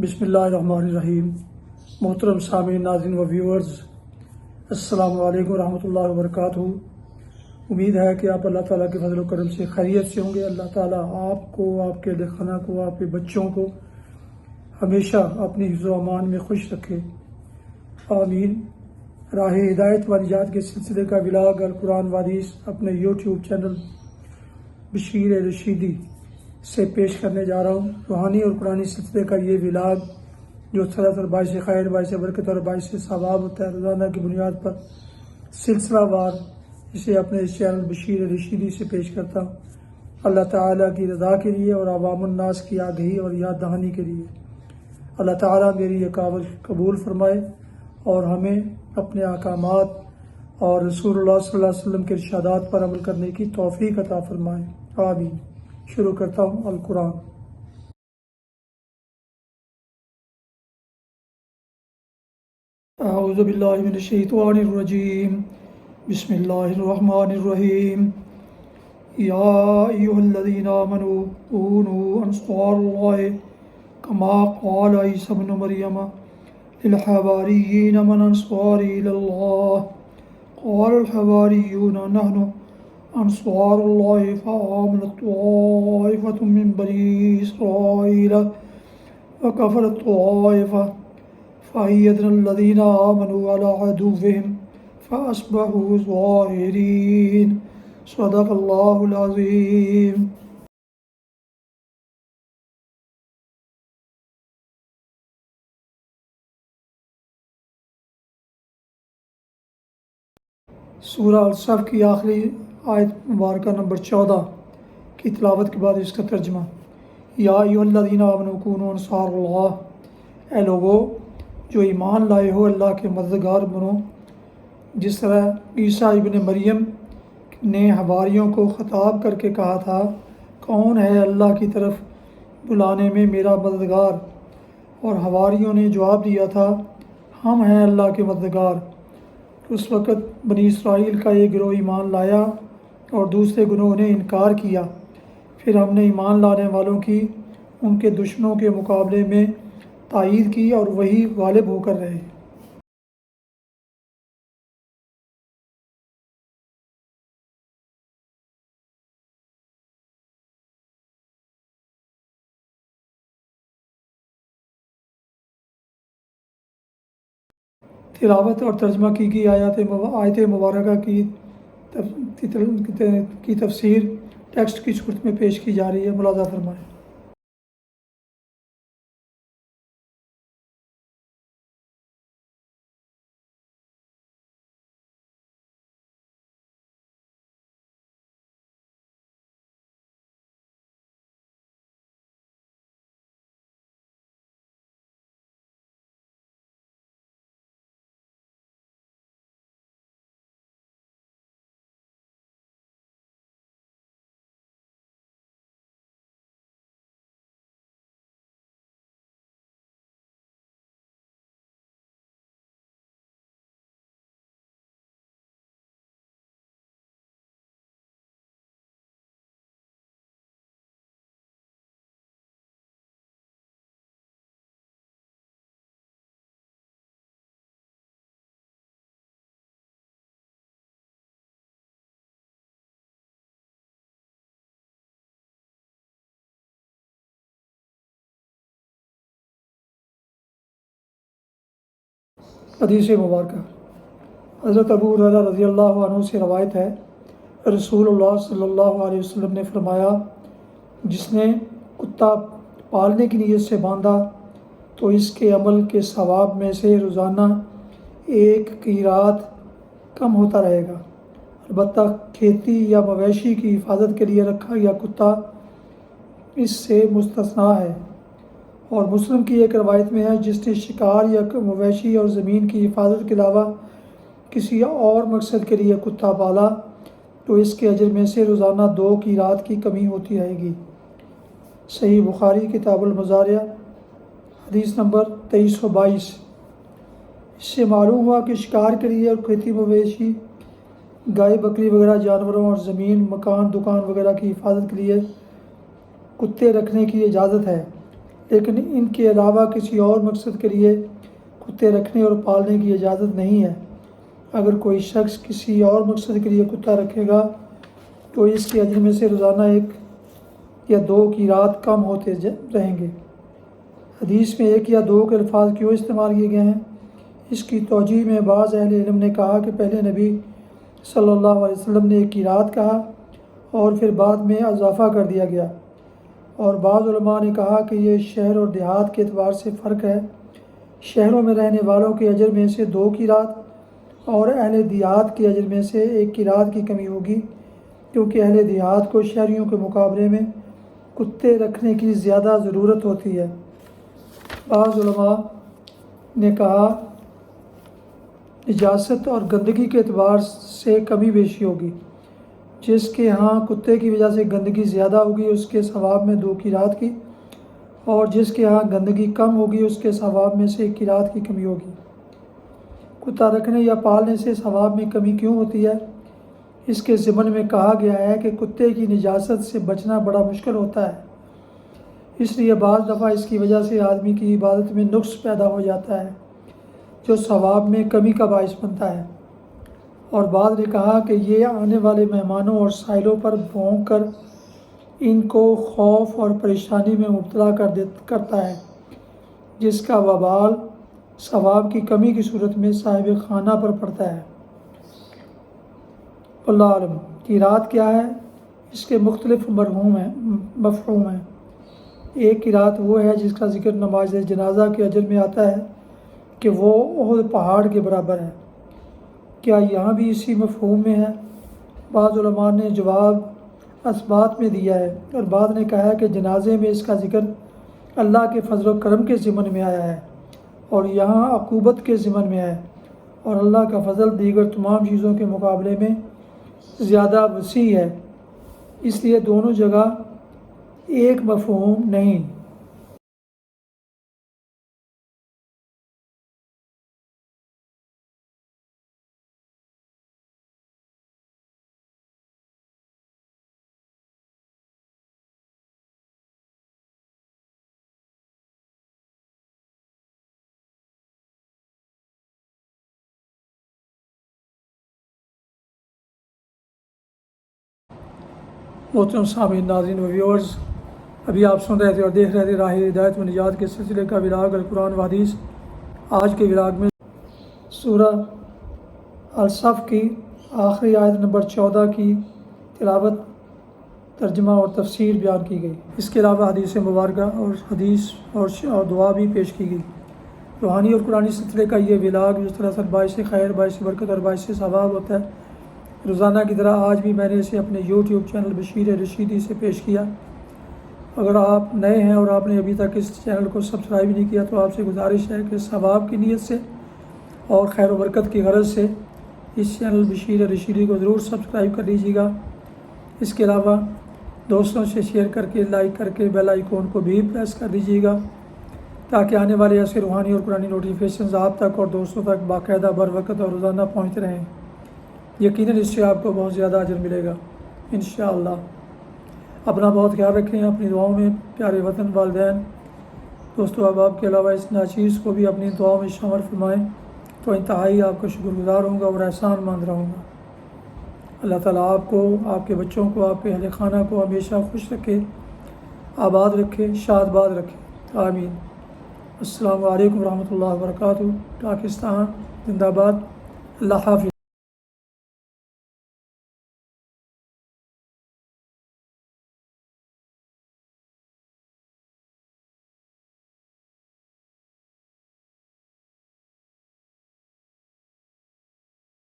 بسم اللہ الرحمن الرحیم۔ محترم سامعین، ناظرین و ویورز، السلام علیکم ورحمۃ اللہ وبرکاتہ۔ امید ہے کہ آپ اللہ تعالیٰ کے فضل و کرم سے خیریت سے ہوں گے۔ اللہ تعالیٰ آپ کو، آپ کے اہل خانہ کو، آپ کے بچوں کو ہمیشہ اپنی حفظ و امان میں خوش رکھے، آمین۔ راہ ہدایت و نجات کے سلسلے کا ولاگ القرآن و حدیث اپنے یوٹیوب چینل بشیر رشیدی سے پیش کرنے جا رہا ہوں۔ روحانی اور قرآنی سلسلے کا یہ ولاگ جو سراسر باعث خیر، باعث برکت اور باعث ثواب ہوتا ہے، روزانہ کی بنیاد پر سلسلہ وار اسے اپنے اس چینل بشیر رشیدی سے پیش کرتا ہوں، اللہ تعالیٰ کی رضا کے لیے اور عوام الناس کی آگہی اور یاد دہانی کے لیے۔ اللہ تعالیٰ میری یہ کاوش قبول فرمائے اور ہمیں اپنے احکامات اور رسول اللہ صلی اللہ علیہ وسلم کے ارشادات پر عمل کرنے کی توفیق عطا فرمائے، آمین۔ شروع کرتا ہوں القرآن۔ اعوذ باللہ من الشیطان الرجیم، بسم اللہ الرحمن الرحیم۔ یا ایھا الذین آمنوا کونوا انصار اللہ کما قال عیسی ابن مریم للحواریین من انصاری الی اللہ قال الحواریون نحن انصار اللہ فآمنت طائفة من بنی اسرائیل وکفرت طائفة فأيدنا الذين آمنوا على عدوهم فأصبحوا ظاهرين، صدق اللہ العظیم۔ سورہ الصف کی آخری آیت مبارکہ نمبر 14 کی تلاوت کے بعد اس کا ترجمہ۔ یا ایھا الذین آمنوا کونوا انصار اللہ، اے لوگو جو ایمان لائے ہو اللہ کے مددگار بنو۔ جس طرح عیسیٰ ابن مریم نے حواریوں کو خطاب کر کے کہا تھا، کون ہے اللہ کی طرف بلانے میں میرا مددگار، اور حواریوں نے جواب دیا تھا، ہم ہیں اللہ کے مددگار۔ اس وقت بنی اسرائیل کا ایک گروہ ایمان لایا اور دوسرے گروہ نے انکار کیا، پھر ہم نے ایمان لانے والوں کی ان کے دشمنوں کے مقابلے میں تائید کی اور وہی غالب ہو کر رہے۔ تلاوت اور ترجمہ کی گئی آیت مبارکہ کی تفسیر ٹیکسٹ کی صورت میں پیش کی جا رہی ہے، ملاحظہ فرمائیں۔ حدیث مبارکہ۔ حضرت ابو ہریرہ رضی اللہ عنہ سے روایت ہے، رسول اللہ صلی اللہ علیہ وسلم نے فرمایا، جس نے کتا پالنے کی نیت سے باندھا تو اس کے عمل کے ثواب میں سے روزانہ 1 قیراط کم ہوتا رہے گا، البتہ کھیتی یا مویشی کی حفاظت کے لیے رکھا گیا کتا اس سے مستثنیٰ ہے۔ اور مسلم کی ایک روایت میں ہے، جس نے شکار یا مویشی اور زمین کی حفاظت کے علاوہ کسی اور مقصد کے لیے کتا پالا تو اس کے اجر میں سے روزانہ 2 قیراط کی کمی ہوتی رہے گی۔ صحیح بخاری کتاب المزارع حدیث نمبر 2322۔ اس سے معلوم ہوا کہ شکار کے لیے اور کھیتی مویشی، گائے بکری وغیرہ جانوروں اور زمین، مکان، دکان وغیرہ کی حفاظت کے لیے کتے رکھنے کی اجازت ہے، لیکن ان کے علاوہ کسی اور مقصد کے لیے کتے رکھنے اور پالنے کی اجازت نہیں ہے۔ اگر کوئی شخص کسی اور مقصد کے لیے کتا رکھے گا تو اس کے اجر میں سے روزانہ 1 یا 2 قیراط کم ہوتے رہیں گے۔ حدیث میں 1 یا 2 کے الفاظ کیوں استعمال کیے گئے ہیں؟ اس کی توجیہ میں بعض اہل علم نے کہا کہ پہلے نبی صلی اللہ علیہ وسلم نے 1 قیراط کہا اور پھر بعد میں اضافہ کر دیا گیا، اور بعض علماء نے کہا کہ یہ شہر اور دیہات کے اعتبار سے فرق ہے۔ شہروں میں رہنے والوں کے اجر میں سے 2 قیراط اور اہل دیہات کے اجر میں سے 1 قیراط کی کمی ہوگی، کیونکہ اہل دیہات کو شہریوں کے مقابلے میں کتے رکھنے کی زیادہ ضرورت ہوتی ہے۔ بعض علماء نے کہا نجاست اور گندگی کے اعتبار سے کمی بیشی ہوگی۔ جس کے ہاں کتے کی وجہ سے گندگی زیادہ ہوگی اس کے ثواب میں 2 قیراط کی، اور جس کے ہاں گندگی کم ہوگی اس کے ثواب میں سے 1 قیراط کی کمی ہوگی۔ کتا رکھنے یا پالنے سے ثواب میں کمی کیوں ہوتی ہے؟ اس کے ضمن میں کہا گیا ہے کہ کتے کی نجاست سے بچنا بڑا مشکل ہوتا ہے، اس لیے بعض دفعہ اس کی وجہ سے آدمی کی عبادت میں نقص پیدا ہو جاتا ہے جو ثواب میں کمی کا باعث بنتا ہے۔ اور بعض نے کہا کہ یہ آنے والے مہمانوں اور سائلوں پر بھونک کر ان کو خوف اور پریشانی میں مبتلا کرتا ہے، جس کا وبال ثواب کی کمی کی صورت میں صاحب خانہ پر پڑتا ہے۔ اللہ عالم۔ قیراط کیا ہے؟ اس کے مختلف مفہوم ہیں۔ 1 قیراط وہ ہے جس کا ذکر نماز جنازہ کے اجر میں آتا ہے کہ وہ احد پہاڑ کے برابر ہے۔ کیا یہاں بھی اسی مفہوم میں ہے؟ بعض علماء نے جواب اثبات میں دیا ہے، اور بعض نے کہا ہے کہ جنازے میں اس کا ذکر اللہ کے فضل و کرم کے ضمن میں آیا ہے اور یہاں عقوبت کے ضمن میں ہے، اور اللہ کا فضل دیگر تمام چیزوں کے مقابلے میں زیادہ وسیع ہے، اس لیے دونوں جگہ ایک مفہوم نہیں۔ محترم سامعین، ناظرین و ویورز، ابھی آپ سن رہے تھے اور دیکھ رہے تھے راہ ہدایت و نجات کے سلسلے کا ولاگ القرآن و حدیث۔ آج کے ولاگ میں سورہ الصف کی آخری آیت نمبر 14 کی تلاوت، ترجمہ اور تفسیر بیان کی گئی۔ اس کے علاوہ حدیث مبارکہ اور حدیث اور دعا بھی پیش کی گئی۔ روحانی اور قرآنی سلسلے کا یہ ولاگ جو سراسر باعث خیر، باعث برکت اور باعث ثواب ہوتا ہے، روزانہ کی طرح آج بھی میں نے اسے اپنے یوٹیوب چینل بشیر رشیدی سے پیش کیا۔ اگر آپ نئے ہیں اور آپ نے ابھی تک اس چینل کو سبسکرائب نہیں کیا تو آپ سے گزارش ہے کہ ثواب کی نیت سے اور خیر و برکت کی غرض سے اس چینل بشیر رشیدی کو ضرور سبسکرائب کر لیجیے گا۔ اس کے علاوہ دوستوں سے شیئر کر کے، لائک کر کے بیل آئیکن کو بھی پریس کر دیجیے گا تاکہ آنے والے ایسے روحانی اور قرآنی نوٹیفیکیشنز آپ تک اور دوستوں تک باقاعدہ بر وقت اور روزانہ پہنچتے رہیں۔ یقیناً اس سے آپ کو بہت زیادہ اجر ملے گا انشاءاللہ۔ اپنا بہت خیال رکھیں، اپنی دعاؤں میں پیارے وطن، والدین، دوست و احباب کے علاوہ اس ناچیز کو بھی اپنی دعاؤں میں شامل فرمائیں تو انتہائی آپ کا شکر گزار ہوں گا اور احسان مند رہوں گا۔ اللہ تعالیٰ آپ کو، آپ کے بچوں کو، آپ کے اہل خانہ کو ہمیشہ خوش رکھے، آباد رکھے، شاد باد رکھے، آمین۔ السلام علیکم ورحمۃ اللہ وبرکاتہ۔ پاکستان زندہ باد۔ اللہ حافظ۔